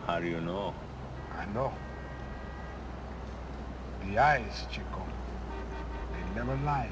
How do you know? I know. The eyes, Chico. They never lie.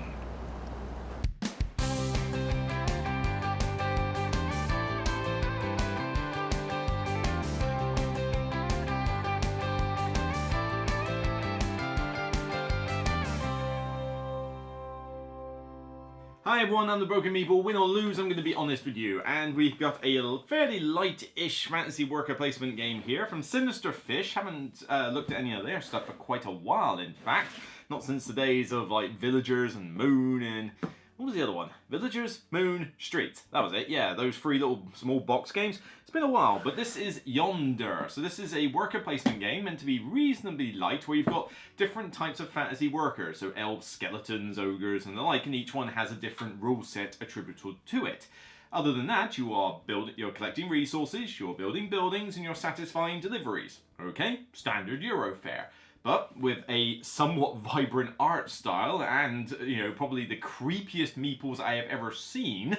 Hi everyone, I'm the Broken Meeple. Win or lose, I'm going to be honest with you. And we've got a fairly light-ish fantasy worker placement game here from Sinister Fish. Haven't looked at any of their stuff for quite a while, in fact. Not since the days of like Villagers and Moon and... what was the other one? Villagers, Moon, Street. That was it, yeah, those three little small box games. It's been a while, but this is Yonder. So this is a worker placement game meant to be reasonably light, where you've got different types of fantasy workers. So elves, skeletons, ogres, and the like, and each one has a different rule set attributable to it. Other than that, you're collecting resources, you're building buildings, and you're satisfying deliveries. Okay, standard Euro fare. But with a somewhat vibrant art style and, you know, probably the creepiest meeples I have ever seen.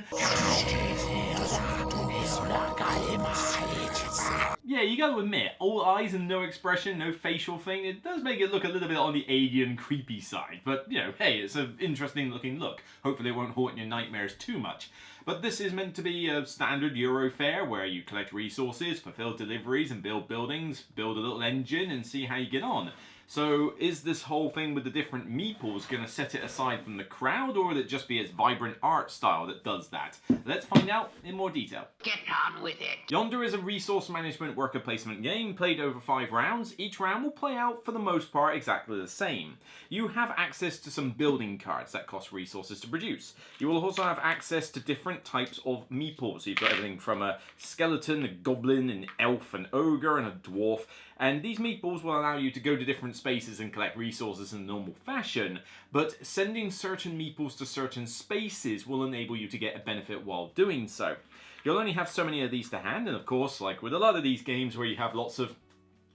Yeah, you gotta admit, all eyes and no expression, no facial thing, it does make it look a little bit on the alien creepy side. But, you know, hey, it's an interesting looking look. Hopefully it won't haunt your nightmares too much. But this is meant to be a standard Euro fare where you collect resources, fulfill deliveries and build buildings, build a little engine and see how you get on. So is this whole thing with the different meeples going to set it aside from the crowd, or will it just be its vibrant art style that does that? Let's find out in more detail. Get on with it! Yonder is a resource management worker placement game played over 5 rounds. Each round will play out for the most part exactly the same. You have access to some building cards that cost resources to produce. You will also have access to different types of meeples. So you've got everything from a skeleton, a goblin, an elf, an ogre, and a dwarf. And these meeples will allow you to go to different spaces and collect resources in normal fashion, but sending certain meeples to certain spaces will enable you to get a benefit while doing so. You'll only have so many of these to hand, and of course, like with a lot of these games where you have lots of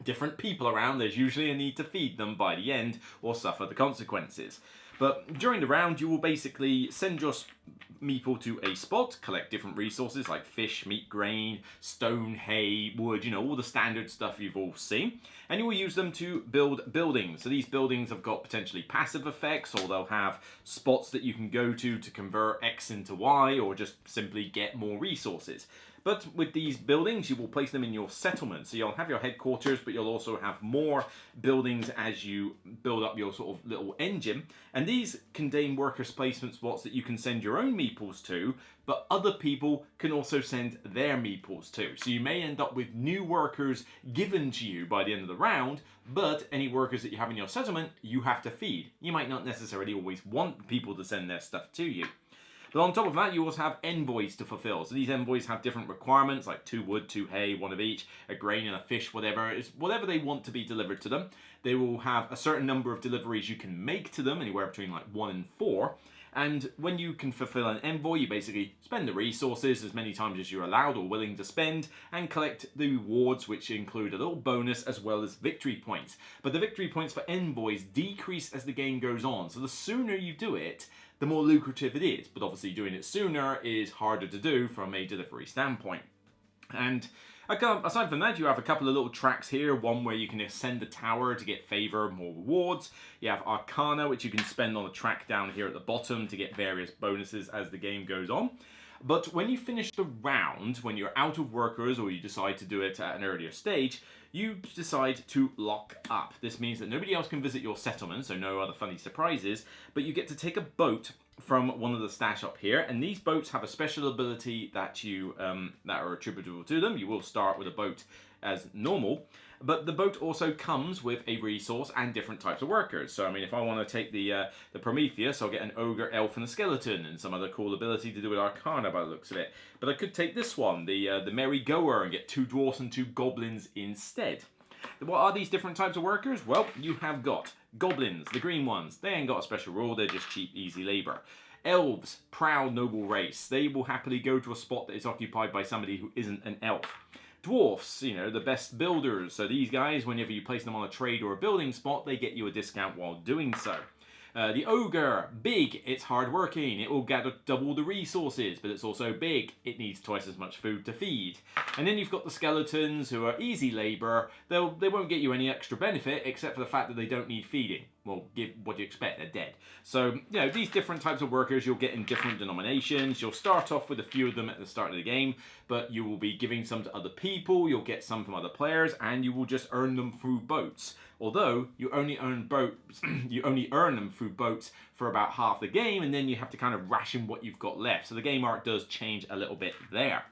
different people around, there's usually a need to feed them by the end or suffer the consequences. But during the round, you will basically send your meeple to a spot, collect different resources like fish, meat, grain, stone, hay, wood, you know, all the standard stuff you've all seen. And you will use them to build buildings. So these buildings have got potentially passive effects, or they'll have spots that you can go to convert X into Y, or just simply get more resources. But with these buildings, you will place them in your settlement. So you'll have your headquarters, but you'll also have more buildings as you build up your sort of little engine. And these contain workers' placement spots that you can send your own meeples to, but other people can also send their meeples to. So you may end up with new workers given to you by the end of the round, but any workers that you have in your settlement, you have to feed. You might not necessarily always want people to send their stuff to you. But on top of that, you also have envoys to fulfill. So these envoys have different requirements, like 2 wood, 2 hay, 1 of each, a grain and a fish, whatever. It's whatever they want to be delivered to them. They will have a certain number of deliveries you can make to them, anywhere between like 1 and 4. And when you can fulfill an envoy, you basically spend the resources as many times as you're allowed or willing to spend, and collect the rewards, which include a little bonus as well as victory points. But the victory points for envoys decrease as the game goes on. So the sooner you do it, the more lucrative it is. But obviously doing it sooner is harder to do from a delivery standpoint. And aside from that, you have a couple of little tracks here. One where you can ascend the tower to get favor, more rewards. You have Arcana, which you can spend on a track down here at the bottom to get various bonuses as the game goes on. But when you finish the round, when you're out of workers or you decide to do it at an earlier stage, you decide to lock up. This means that nobody else can visit your settlement, so no other funny surprises, but you get to take a boat from one of the stash up here, and these boats have a special ability that are attributable to them. You will start with a boat as normal, but the boat also comes with a resource and different types of workers. So I mean, if I want to take the Prometheus, I'll get an ogre, elf, and a skeleton, and some other cool ability to do with Arcana by the looks of it. But I could take this one, the Merry Goer, and get 2 dwarfs and 2 goblins instead. What are these different types of workers? Well, you have got goblins, the green ones. They ain't got a special rule, they're just cheap, easy labour. Elves, proud, noble race. They will happily go to a spot that is occupied by somebody who isn't an elf. Dwarfs, you know, the best builders. So these guys, whenever you place them on a trade or a building spot, they get you a discount while doing so. The ogre, big, it's hard-working, it will gather double the resources, but it's also big, it needs twice as much food to feed. And then you've got the skeletons, who are easy labour. They won't get you any extra benefit, except for the fact that they don't need feeding. Well, what do you expect? They're dead. So, you know, these different types of workers you'll get in different denominations. You'll start off with a few of them at the start of the game, but you will be giving some to other people, you'll get some from other players, and you will just earn them through boats. Although, you only earn them through boats for about half the game, and then you have to kind of ration what you've got left. So the game art does change a little bit there.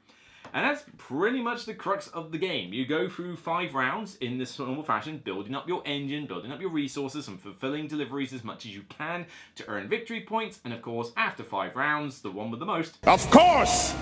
And that's pretty much the crux of the game. You go through 5 rounds in this normal fashion, building up your engine, building up your resources, and fulfilling deliveries as much as you can to earn victory points. And of course, after 5 rounds, the one with the most. Of course!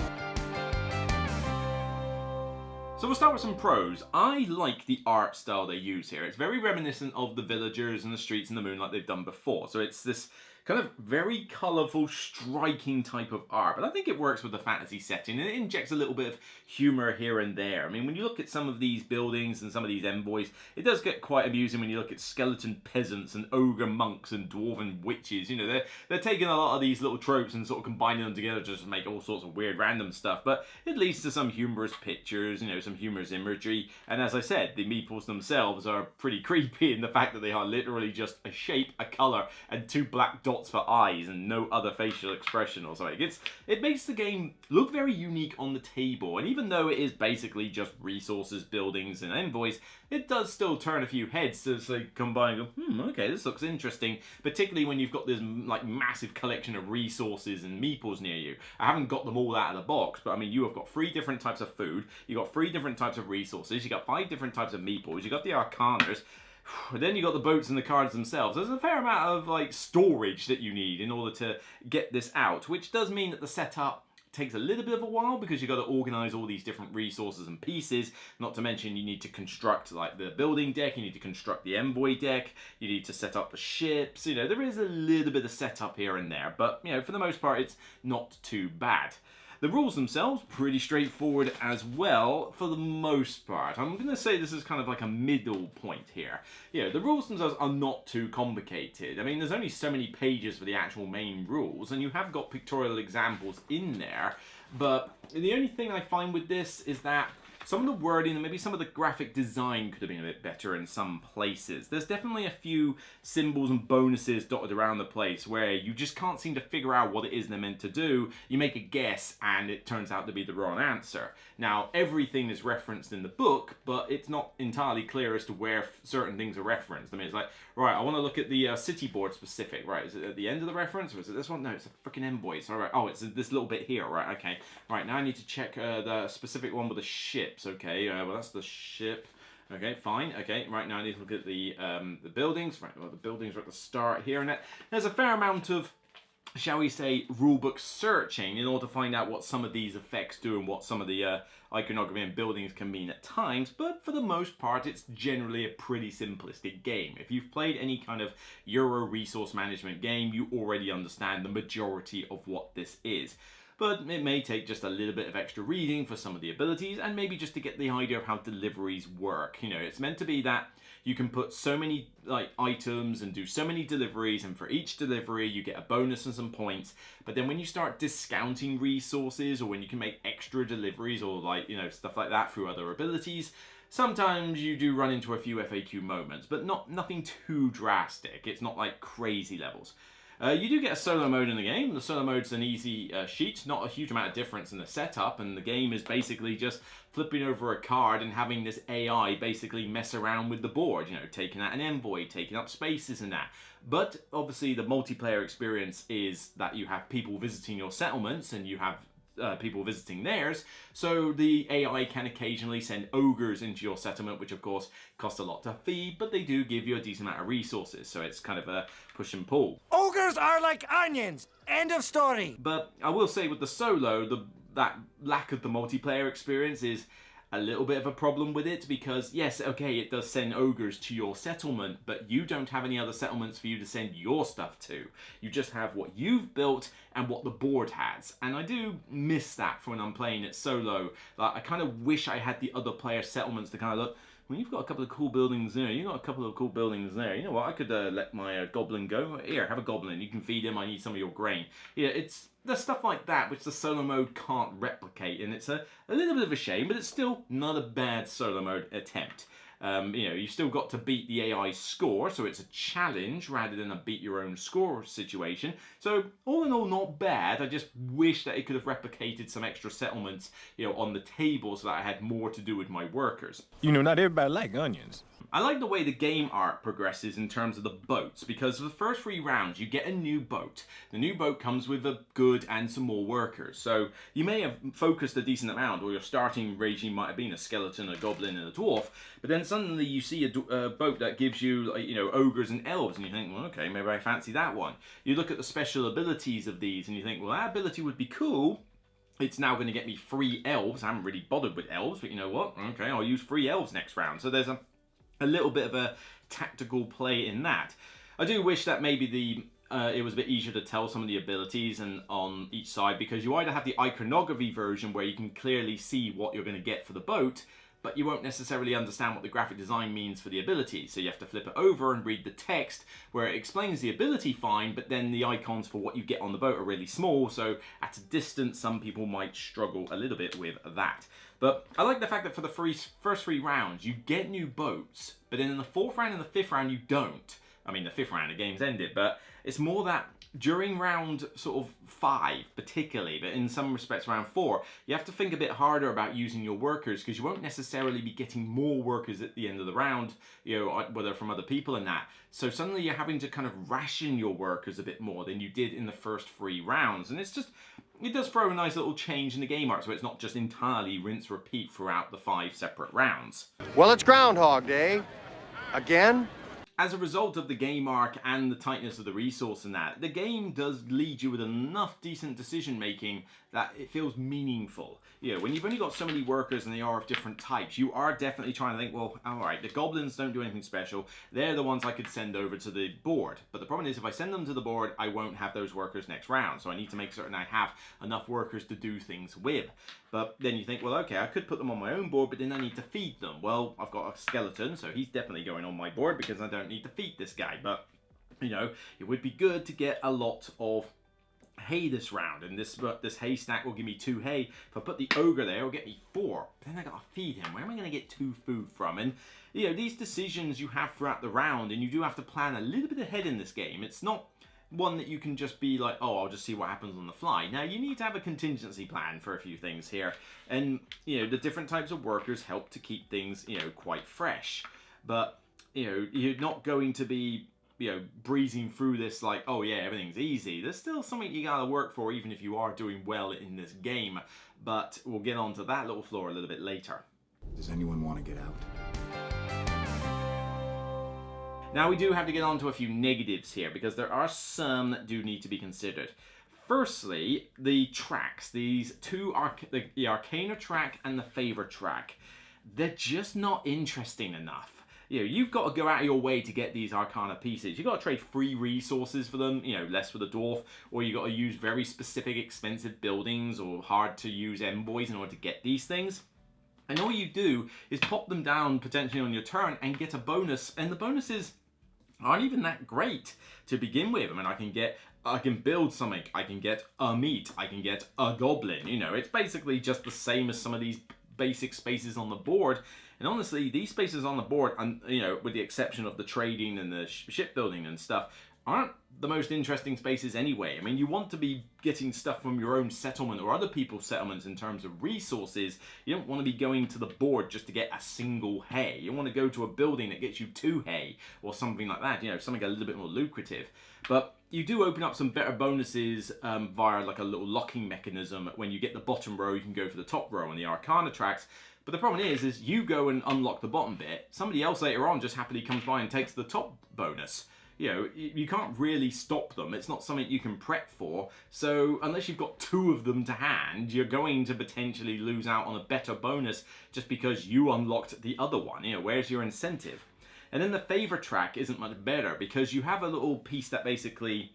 So we'll start with some pros. I like the art style they use here. It's very reminiscent of the villagers and the streets in the moonlight they've done before. So it's this kind of very colourful, striking type of art. But I think it works with the fantasy setting, and it injects a little bit of humour here and there. I mean, when you look at some of these buildings and some of these envoys, it does get quite amusing when you look at skeleton peasants and ogre monks and dwarven witches. You know, they're taking a lot of these little tropes and sort of combining them together just to make all sorts of weird random stuff. But it leads to some humorous pictures, you know, some humorous imagery. And as I said, the meeples themselves are pretty creepy in the fact that they are literally just a shape, a colour, and 2 black dots for eyes and no other facial expression or something. It makes the game look very unique on the table, and even though it is basically just resources, buildings, and envoys, it does still turn a few heads to say, combine and go, okay, this looks interesting, particularly when you've got this like massive collection of resources and meeples near you. I haven't got them all out of the box, but I mean, you have got 3 different types of food, you've got 3 different types of resources, you've got 5 different types of meeples, you've got the arcanas. Then you got the boats and the cards themselves. There's a fair amount of like storage that you need in order to get this out, which does mean that the setup takes a little bit of a while because you've got to organize all these different resources and pieces. Not to mention you need to construct like the building deck, you need to construct the envoy deck, you need to set up the ships. You know, there is a little bit of setup here and there, but you know, for the most part it's not too bad. The rules themselves, pretty straightforward as well, for the most part. I'm going to say this is kind of like a middle point here. Yeah, the rules themselves are not too complicated. I mean, there's only so many pages for the actual main rules, and you have got pictorial examples in there, but the only thing I find with this is that some of the wording and maybe some of the graphic design could have been a bit better in some places. There's definitely a few symbols and bonuses dotted around the place where you just can't seem to figure out what it is they're meant to do. You make a guess and it turns out to be the wrong answer. Now, everything is referenced in the book, but it's not entirely clear as to where certain things are referenced. I mean, it's like, right, I want to look at the city board specific, right? Is it at the end of the reference or is it this one? No, it's a freaking envoys. All right, oh, it's this little bit here, right? Okay, right, now I need to check the specific one with the ship. Okay, well that's the ship. Okay, fine. Okay, right now I need to look at the buildings. Right, well the buildings are at the start here, and there's a fair amount of, shall we say, rulebook searching in order to find out what some of these effects do and what some of the iconography and buildings can mean at times. But for the most part, it's generally a pretty simplistic game. If you've played any kind of Euro resource management game, you already understand the majority of what this is. But it may take just a little bit of extra reading for some of the abilities and maybe just to get the idea of how deliveries work. You know, it's meant to be that you can put so many like items and do so many deliveries, and for each delivery you get a bonus and some points. But then when you start discounting resources, or when you can make extra deliveries or like, you know, stuff like that through other abilities, sometimes you do run into a few FAQ moments, but nothing too drastic. It's not like crazy levels. You do get a solo mode in the game. The solo mode's an easy sheet, not a huge amount of difference in the setup, and the game is basically just flipping over a card and having this AI basically mess around with the board, you know, taking out an envoy, taking up spaces and that. But obviously the multiplayer experience is that you have people visiting your settlements and you have people visiting theirs, so the AI can occasionally send ogres into your settlement, which of course cost a lot to feed, but they do give you a decent amount of resources, so it's kind of a push and pull. Ogres are like onions! End of story! But I will say with the solo, that lack of the multiplayer experience is a little bit of a problem with it, because yes, okay, it does send ogres to your settlement, but you don't have any other settlements for you to send your stuff to. You just have what you've built and what the board has, and I do miss that when I'm playing it solo. Like, I kind of wish I had the other player settlements to kind of look, well, you've got a couple of cool buildings there, you've got a couple of cool buildings there, you know what, I could let my goblin go. Here, have a goblin, you can feed him, I need some of your grain. Yeah, it's the stuff like that which the solo mode can't replicate, and it's a little bit of a shame, but it's still not a bad solo mode attempt. You know, you've still got to beat the AI score, so it's a challenge rather than a beat your own score situation. So all in all, not bad. I just wish that it could have replicated some extra settlements, you know, on the table so that I had more to do with my workers. You know, not everybody like onions. I like the way the game art progresses in terms of the boats, because for the first 3 rounds you get a new boat. The new boat comes with a good and some more workers, so you may have focused a decent amount, or your starting regime might have been a skeleton, a goblin and a dwarf, but then suddenly you see a boat that gives you, like, you know, ogres and elves, and you think, well, okay, maybe I fancy that one. You look at the special abilities of these and you think, well, that ability would be cool. It's now going to get me 3 elves. I haven't really bothered with elves, but you know what, okay, I'll use 3 elves next round. So there's a little bit of a tactical play in that. I do wish that maybe it was a bit easier to tell some of the abilities and on each side, because you either have the iconography version where you can clearly see what you're going to get for the boat, but you won't necessarily understand what the graphic design means for the ability. So you have to flip it over and read the text where it explains the ability fine, but then the icons for what you get on the boat are really small, so at a distance some people might struggle a little bit with that. But I like the fact that for the first 3 rounds you get new boats, but then in the 4th round and the 5th round you don't. I mean, the 5th round the game's ended, but it's more that during round sort of 5 particularly, but in some respects round 4, you have to think a bit harder about using your workers, because you won't necessarily be getting more workers at the end of the round, you know, whether from other people and that. So suddenly you're having to kind of ration your workers a bit more than you did in the first 3 rounds, and it's just, it does throw a nice little change in the game art, so it's not just entirely rinse repeat throughout the 5 separate rounds. Well, it's Groundhog Day. Again? As a result of the game arc and the tightness of the resource and that, the game does lead you with enough decent decision making that it feels meaningful. You know, when you've only got so many workers and they are of different types, you are definitely trying to think, well, alright, the goblins don't do anything special, they're the ones I could send over to the board. But the problem is, if I send them to the board, I won't have those workers next round, so I need to make certain I have enough workers to do things with. But then you think, well, okay, I could put them on my own board, but then I need to feed them. Well, I've got a skeleton, so he's definitely going on my board because I don't need to feed this guy. But, you know, it would be good to get a lot of hay this round, and this hay stack will give me 2 hay. If I put the ogre there, it'll get me 4. But then I gotta feed him. Where am I gonna get 2 food from? And, you know, these decisions you have throughout the round, and you do have to plan a little bit ahead in this game. It's not one that you can just be like, oh, I'll just see what happens on the fly. Now, you need to have a contingency plan for a few things here. And, you know, the different types of workers help to keep things, you know, quite fresh. But, you know, you're not going to be, you know, breezing through this like, oh yeah, everything's easy. There's still something you gotta work for, even if you are doing well in this game. But we'll get onto that little flaw a little bit later. Does anyone want to get out? Now we do have to get on to a few negatives here, because there are some that do need to be considered. Firstly, the tracks. These two, the Arcana track and the Favor track, they're just not interesting enough. You know, you've got to go out of your way to get these Arcana pieces. You've got to trade free resources for them, you know, less for the dwarf, or you've got to use very specific expensive buildings or hard to use envoys in order to get these things. And all you do is pop them down potentially on your turn and get a bonus, and the bonuses aren't even that great to begin with. I mean, I can build something, I can get a meat, I can get a goblin, you know, it's basically just the same as some of these basic spaces on the board. And honestly, these spaces on the board, and you know, with the exception of the trading and the shipbuilding and stuff, aren't the most interesting spaces anyway. I mean, you want to be getting stuff from your own settlement or other people's settlements in terms of resources. You don't want to be going to the board just to get a single hay. You want to go to a building that gets you 2 hay or something like that, you know, something a little bit more lucrative. But you do open up some better bonuses via like a little locking mechanism. When you get the bottom row, you can go for the top row on the Arcana tracks. But the problem is you go and unlock the bottom bit, somebody else later on just happily comes by and takes the top bonus. You know, you can't really stop them. It's not something you can prep for. So unless you've got 2 of them to hand, you're going to potentially lose out on a better bonus just because you unlocked the other one. You know, where's your incentive? And then the Favor track isn't much better because you have a little piece that basically,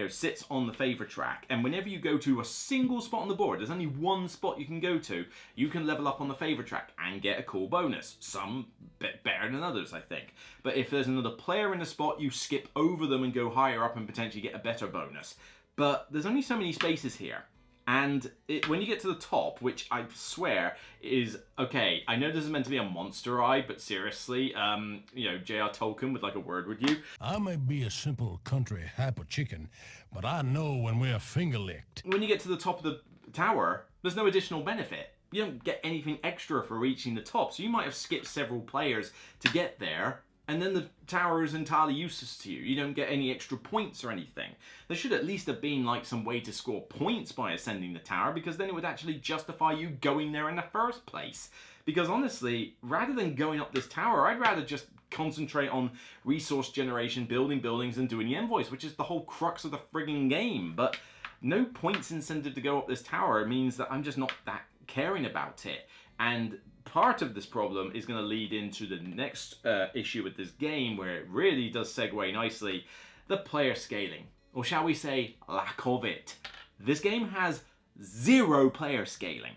sits on the favor track, and whenever you go to a single spot on the board, there's only one spot you can go to, you can level up on the favor track and get a cool bonus. Some bit better than others, I think. But if there's another player in the spot, you skip over them and go higher up and potentially get a better bonus. But there's only so many spaces here. And when you get to the top, which I swear is, okay, I know this is meant to be a monster ride, but seriously, J.R. Tolkien would like a word with you. I may be a simple country hyper chicken, but I know when we're finger licked. When you get to the top of the tower, there's no additional benefit. You don't get anything extra for reaching the top, so you might have skipped several players to get there, and then the tower is entirely useless to you. You don't get any extra points or anything. There should at least have been like some way to score points by ascending the tower, because then it would actually justify you going there in the first place. Because honestly, rather than going up this tower, I'd rather just concentrate on resource generation, building buildings, and doing the envoys, which is the whole crux of the frigging game. But no points incentive to go up this tower means that I'm just not that caring about it. And part of this problem is going to lead into the next issue with this game, where it really does segue nicely: the player scaling, or shall we say lack of it. This game has 0 player scaling.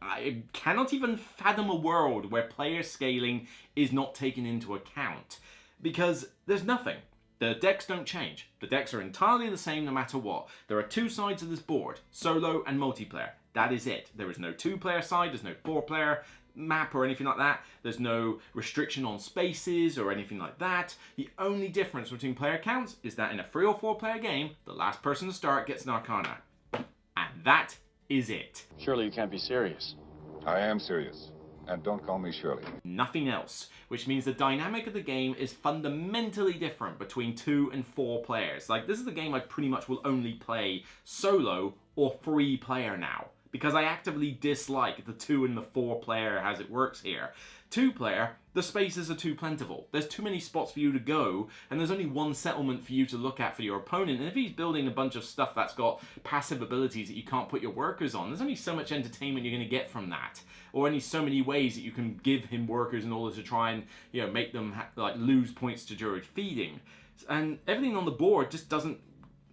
I cannot even fathom a world where player scaling is not taken into account, because there's nothing. The decks don't change. The decks are entirely the same no matter what. There are 2 sides of this board, solo and multiplayer. That is it. There is no 2-player side, there's no 4-player map or anything like that. There's no restriction on spaces or anything like that. The only difference between player counts is that in a 3 or 4 player game, the last person to start gets an Arcana. And that is it. Surely you can't be serious. I am serious. And don't call me Shirley. Nothing else, which means the dynamic of the game is fundamentally different between 2 and 4 players. Like, this is a game I pretty much will only play solo or 3 player now, because I actively dislike the 2 and the 4 player as it works here. 2 player, the spaces are too plentiful. There's too many spots for you to go, and there's only one settlement for you to look at for your opponent. And if he's building a bunch of stuff that's got passive abilities that you can't put your workers on, there's only so much entertainment you're going to get from that. Or only so many ways that you can give him workers in order to try and, make them lose points to druid feeding. And everything on the board just doesn't,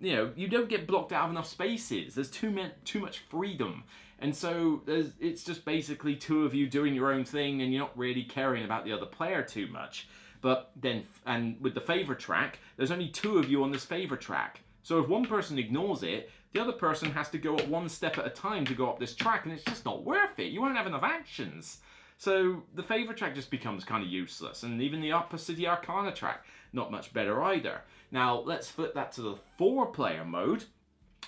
you don't get blocked out of enough spaces. There's too much freedom. And so it's just basically 2 of you doing your own thing, and you're not really caring about the other player too much. But then, and with the favor track, there's only 2 of you on this favor track. So if one person ignores it, the other person has to go up 1 step at a time to go up this track, and it's just not worth it. You won't have enough actions. So the favor track just becomes kind of useless, and even the Upper City Arcana track, not much better either. Now let's flip that to the 4-player mode,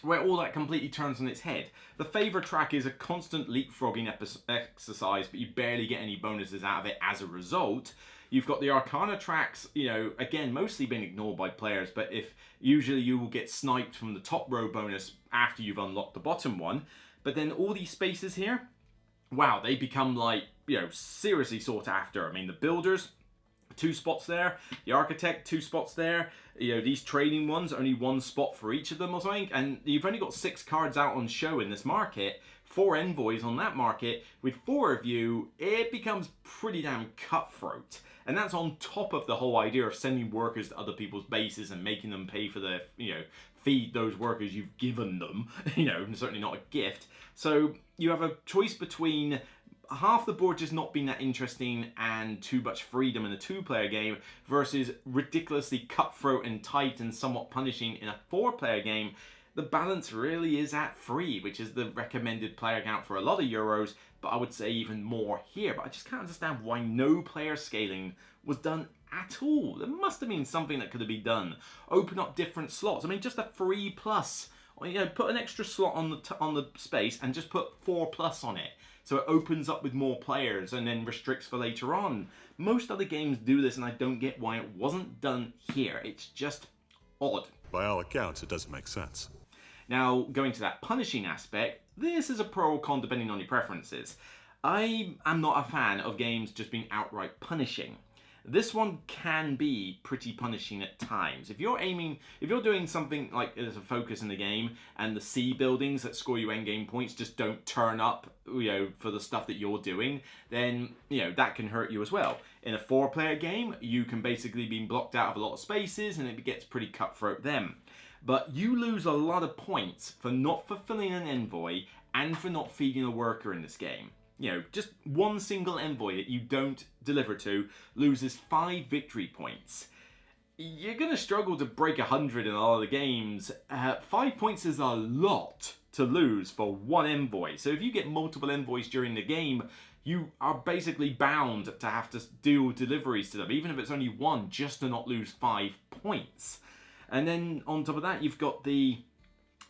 where all that completely turns on its head. The favor track is a constant leapfrogging exercise, but you barely get any bonuses out of it as a result. You've got the Arcana tracks, again, mostly being ignored by players, but if usually you will get sniped from the top row bonus after you've unlocked the bottom one. But then all these spaces here, wow, they become seriously sought after. I mean, the builders, 2 spots there. The architect, 2 spots there. These trading ones, only 1 spot for each of them or something. And you've only got 6 cards out on show in this market, 4 envoys on that market. With 4 of you, it becomes pretty damn cutthroat. And that's on top of the whole idea of sending workers to other people's bases and making them pay for their, feed those workers you've given them. Certainly not a gift. So you have a choice between half the board just not being that interesting and too much freedom in a 2-player game versus ridiculously cutthroat and tight and somewhat punishing in a 4-player game. The balance really is at 3, which is the recommended player count for a lot of Euros, but I would say even more here. But I just can't understand why no player scaling was done at all. There must have been something that could have been done. Open up different slots. I mean, just a 3+. Or, put an extra slot on the space and just put 4+ on it. So it opens up with more players and then restricts for later on. Most other games do this, and I don't get why it wasn't done here. It's just odd. By all accounts, it doesn't make sense. Now, going to that punishing aspect, this is a pro or con depending on your preferences. I am not a fan of games just being outright punishing. This one can be pretty punishing at times. If you're doing something like there's a focus in the game and the C buildings that score you endgame points just don't turn up, for the stuff that you're doing, then, that can hurt you as well. In a 4-player game, you can basically be blocked out of a lot of spaces and it gets pretty cutthroat then. but you lose a lot of points for not fulfilling an envoy and for not feeding a worker in this game. You know, just one single envoy that you don't deliver to loses 5 victory points. You're going to struggle to break 100 in a lot of the games. 5 points is a lot to lose for one envoy. So if you get multiple envoys during the game, you are basically bound to have to do deliveries to them, even if it's only one, just to not lose 5 points. And then on top of that, you've got the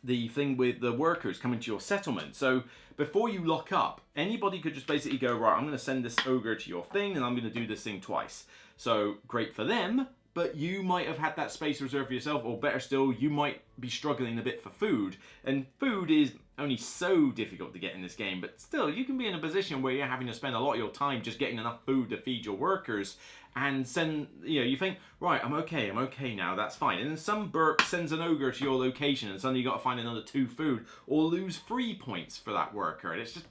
thing with the workers coming to your settlement. So before you lock up, anybody could just basically go, right, I'm going to send this ogre to your thing and I'm going to do this thing twice. So great for them, but you might have had that space reserved for yourself, or better still, you might be struggling a bit for food. And food is only so difficult to get in this game, but still, you can be in a position where you're having to spend a lot of your time just getting enough food to feed your workers, and send, you know, you think, right, I'm okay now, that's fine. And then some Burke sends an ogre to your location, and suddenly you got to find another 2 food, or lose 3 points for that worker. And it's just,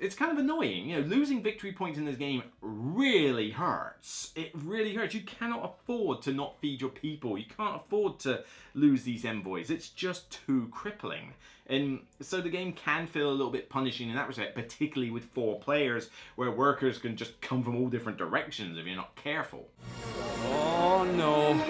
it's kind of annoying. You know, losing victory points in this game really hurts. It really hurts. You cannot afford to not feed your people. You can't afford to lose these envoys. It's just too crippling. And so the game can feel a little bit punishing in that respect, particularly with 4 players, where workers can just come from all different directions if you're not careful. Oh no.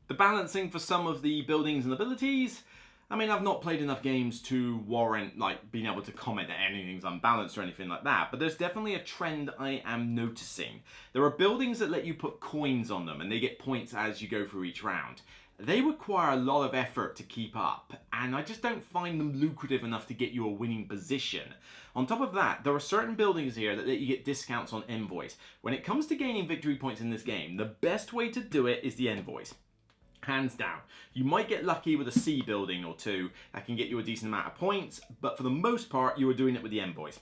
The balancing for some of the buildings and abilities, I mean, I've not played enough games to warrant, like, being able to comment that anything's unbalanced or anything like that, but there's definitely a trend I am noticing. There are buildings that let you put coins on them, and they get points as you go through each round. They require a lot of effort to keep up, and I just don't find them lucrative enough to get you a winning position. On top of that, there are certain buildings here that let you get discounts on envoys. When it comes to gaining victory points in this game, the best way to do it is the envoys. Hands down. You might get lucky with a C building or 2 that can get you a decent amount of points, but for the most part, you are doing it with the envoys.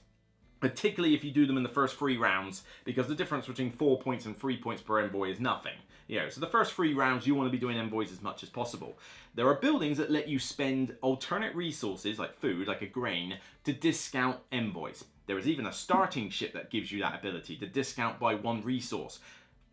Particularly if you do them in the first 3 rounds, because the difference between 4 points and 3 points per envoy is nothing. You know, so the first 3 rounds, you want to be doing envoys as much as possible. There are buildings that let you spend alternate resources, like food, like a grain, to discount envoys. There is even a starting ship that gives you that ability to discount by 1 resource.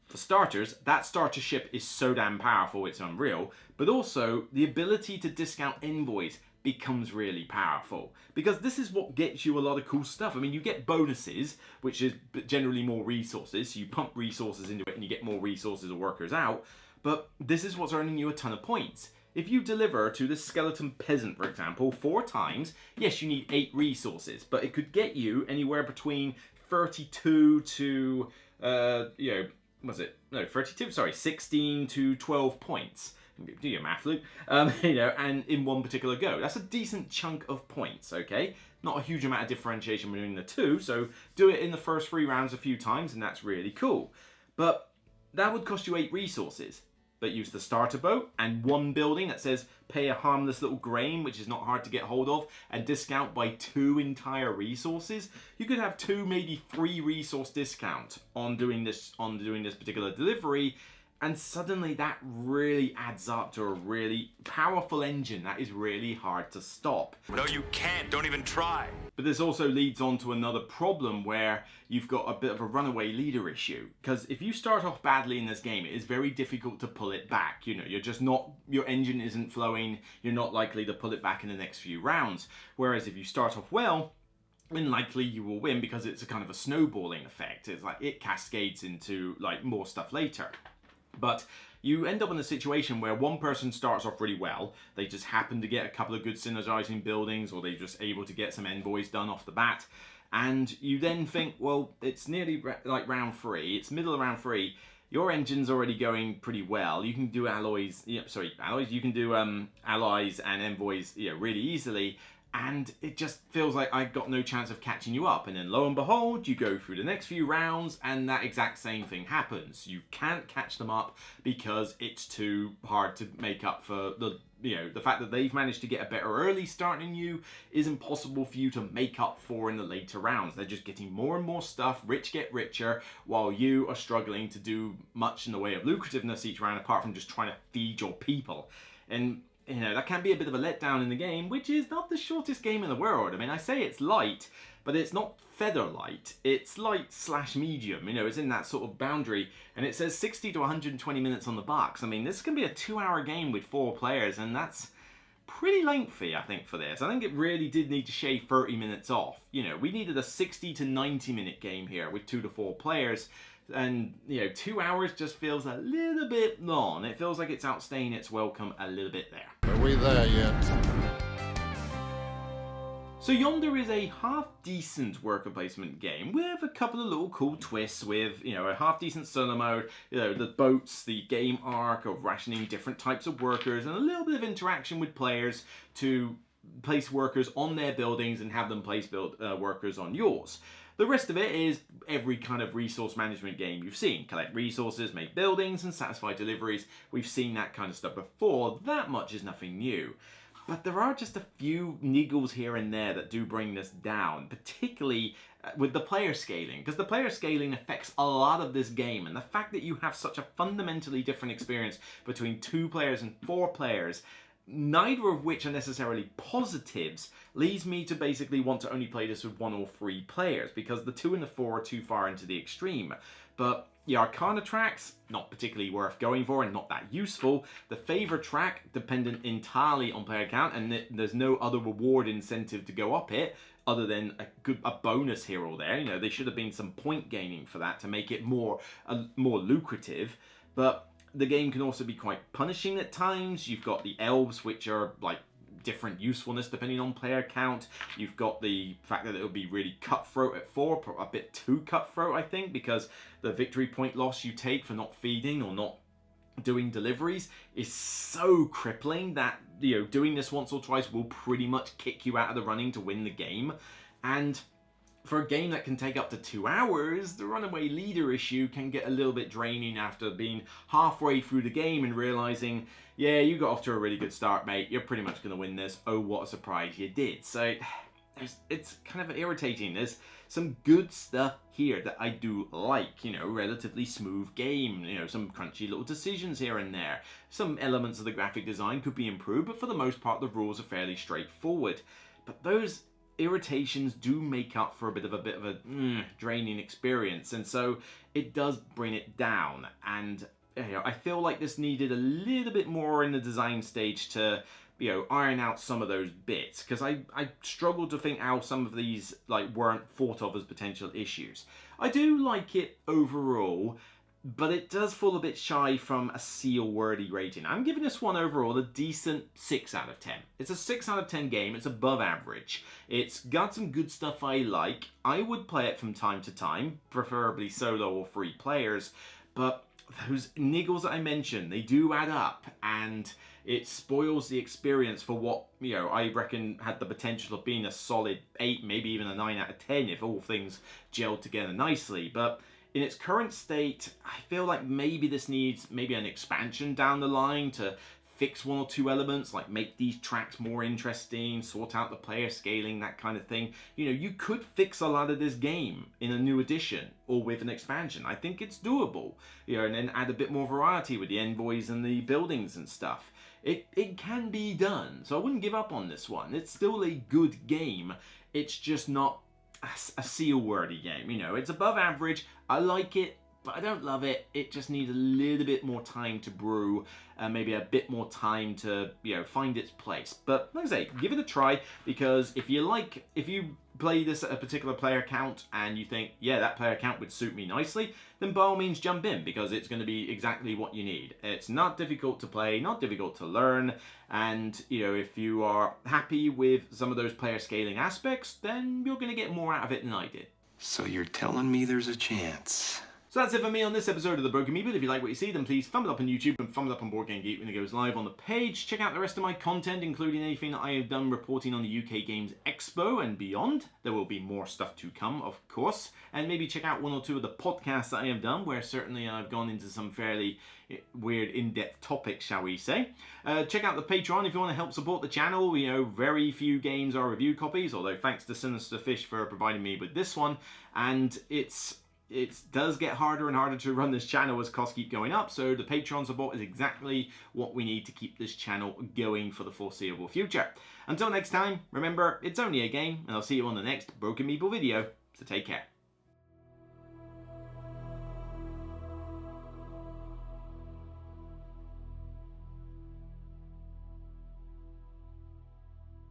For starters, that starter ship is so damn powerful, it's unreal, but also the ability to discount envoys becomes really powerful, because this is what gets you a lot of cool stuff. I mean, you get bonuses, which is generally more resources, so you pump resources into it and you get more resources or workers out, but this is what's earning you a ton of points. If you deliver to the skeleton peasant, for example, 4 times, yes, you need 8 resources, but it could get you anywhere between 32 to, 16 to 12 points. Do your math, Luke. You know, and in one particular go. That's a decent chunk of points, okay? Not a huge amount of differentiation between the 2, so do it in the first 3 rounds a few times, and that's really cool. But that would cost you 8 resources. But use the starter boat and 1 building that says pay a harmless little grain, which is not hard to get hold of, and discount by 2 entire resources. You could have 2, maybe 3 resource discount on doing this particular delivery, and suddenly that really adds up to a really powerful engine that is really hard to stop. No, you can't. Don't even try. But this also leads on to another problem where you've got a bit of a runaway leader issue. Because if you start off badly in this game, it is very difficult to pull it back. You know, you're just not, your engine isn't flowing, you're not likely to pull it back in the next few rounds. Whereas if you start off well, then likely you will win, because it's a kind of a snowballing effect. It's like it cascades into like more stuff later. But you end up in a situation where one person starts off really well, they just happen to get a couple of good synergizing buildings, or they're just able to get some envoys done off the bat, and you then think, well, it's nearly like round 3, it's middle of round 3, your engine's already going pretty well, you can do you can do allies and envoys, you know, really easily, and it just feels like I've got no chance of catching you up. And then lo and behold, you go through the next few rounds and that exact same thing happens. You can't catch them up because it's too hard to make up for the fact that they've managed to get a better early start than you is impossible for you to make up for in the later rounds. They're just getting more and more stuff, rich get richer, while you are struggling to do much in the way of lucrativeness each round, apart from just trying to feed your people. And you know, that can be a bit of a letdown in the game, which is not the shortest game in the world. I mean, I say it's light, but it's not feather light, it's light slash medium, you know, it's in that sort of boundary, and it says 60 to 120 minutes on the box. I mean, this can be a 2-hour game with 4 players, and that's pretty lengthy, I think, for this. I think it really did need to shave 30 minutes off. You know, we needed a 60 to 90 minute game here with 2 to 4 players, and, you know, 2 hours just feels a little bit long. It feels like it's outstaying its welcome a little bit there. Are we there yet? So Yonder is a half-decent worker placement game with a couple of little cool twists with, you know, a half-decent solo mode, you know, the boats, the game arc of rationing different types of workers, and a little bit of interaction with players to place workers on their buildings and have them place workers on yours. The rest of it is every kind of resource management game you've seen. Collect resources, make buildings, and satisfy deliveries. We've seen that kind of stuff before. That much is nothing new. But there are just a few niggles here and there that do bring this down, particularly with the player scaling, because the player scaling affects a lot of this game, and the fact that you have such a fundamentally different experience between 2 players and 4 players, neither of which are necessarily positives, leads me to basically want to only play this with 1 or 3 players, because the 2 and the 4 are too far into the extreme. But the Arcana tracks, not particularly worth going for and not that useful. The favor track, dependent entirely on player count, and there's no other reward incentive to go up it other than a bonus here or there. You know, there should have been some point gaining for that to make it more lucrative. But the game can also be quite punishing at times. You've got the elves, which are like different usefulness depending on player count. You've got the fact that it'll be really cutthroat at 4, a bit too cutthroat, I think, because the victory point loss you take for not feeding or not doing deliveries is so crippling that, you know, doing this once or twice will pretty much kick you out of the running to win the game. And for a game that can take up to 2 hours, the runaway leader issue can get a little bit draining after being halfway through the game and realizing, yeah, you got off to a really good start, mate. You're pretty much going to win this. Oh, what a surprise you did. So it's kind of irritating. There's some good stuff here that I do like, you know, relatively smooth game, you know, some crunchy little decisions here and there. Some elements of the graphic design could be improved, but for the most part, the rules are fairly straightforward. But those irritations do make up for a bit of a draining experience, and so it does bring it down. And you know, I feel like this needed a little bit more in the design stage to, you know, iron out some of those bits, because I struggled to think how some of these like weren't thought of as potential issues. I do like it overall, but it does fall a bit shy from a seal-worthy rating. I'm giving this one overall a decent 6 out of 10. It's a 6 out of 10 game. It's above average. It's got some good stuff I like. I would play it from time to time, preferably solo or 3 players, but those niggles that I mentioned, they do add up, and it spoils the experience for what, you know, I reckon had the potential of being a solid 8, maybe even a 9 out of 10 if all things gelled together nicely. But in its current state, I feel like maybe this needs maybe an expansion down the line to fix 1 or 2 elements, like make these tracks more interesting, sort out the player scaling, that kind of thing. You know, you could fix a lot of this game in a new edition or with an expansion. I think it's doable, you know, and then add a bit more variety with the envoys and the buildings and stuff. It can be done, so I wouldn't give up on this one. It's still a good game. It's just not a seal-worthy game. You know, it's above average. I like it, but I don't love it. It just needs a little bit more time to brew, maybe a bit more time to, you know, find its place. But like I say, give it a try, because if you play this at a particular player count and you think, yeah, that player count would suit me nicely, then by all means jump in, because it's going to be exactly what you need. It's not difficult to play, not difficult to learn, and, you know, if you are happy with some of those player scaling aspects, then you're going to get more out of it than I did. So you're telling me there's a chance? So that's it for me on this episode of The Broken Meeple. If you like what you see, then please thumb it up on YouTube and thumb it up on Board Game Geek when it goes live on the page. Check out the rest of my content, including anything that I have done reporting on the UK Games Expo and beyond. There will be more stuff to come, of course. And maybe check out 1 or 2 of the podcasts that I have done, where certainly I've gone into some fairly weird, in-depth topics, shall we say. Check out the Patreon if you want to help support the channel. You know, very few games are review copies, although thanks to Sinister Fish for providing me with this one. And it's it does get harder and harder to run this channel as costs keep going up, so the Patreon support is exactly what we need to keep this channel going for the foreseeable future. Until next time, remember, it's only a game, and I'll see you on the next Broken Meeple video, so take care.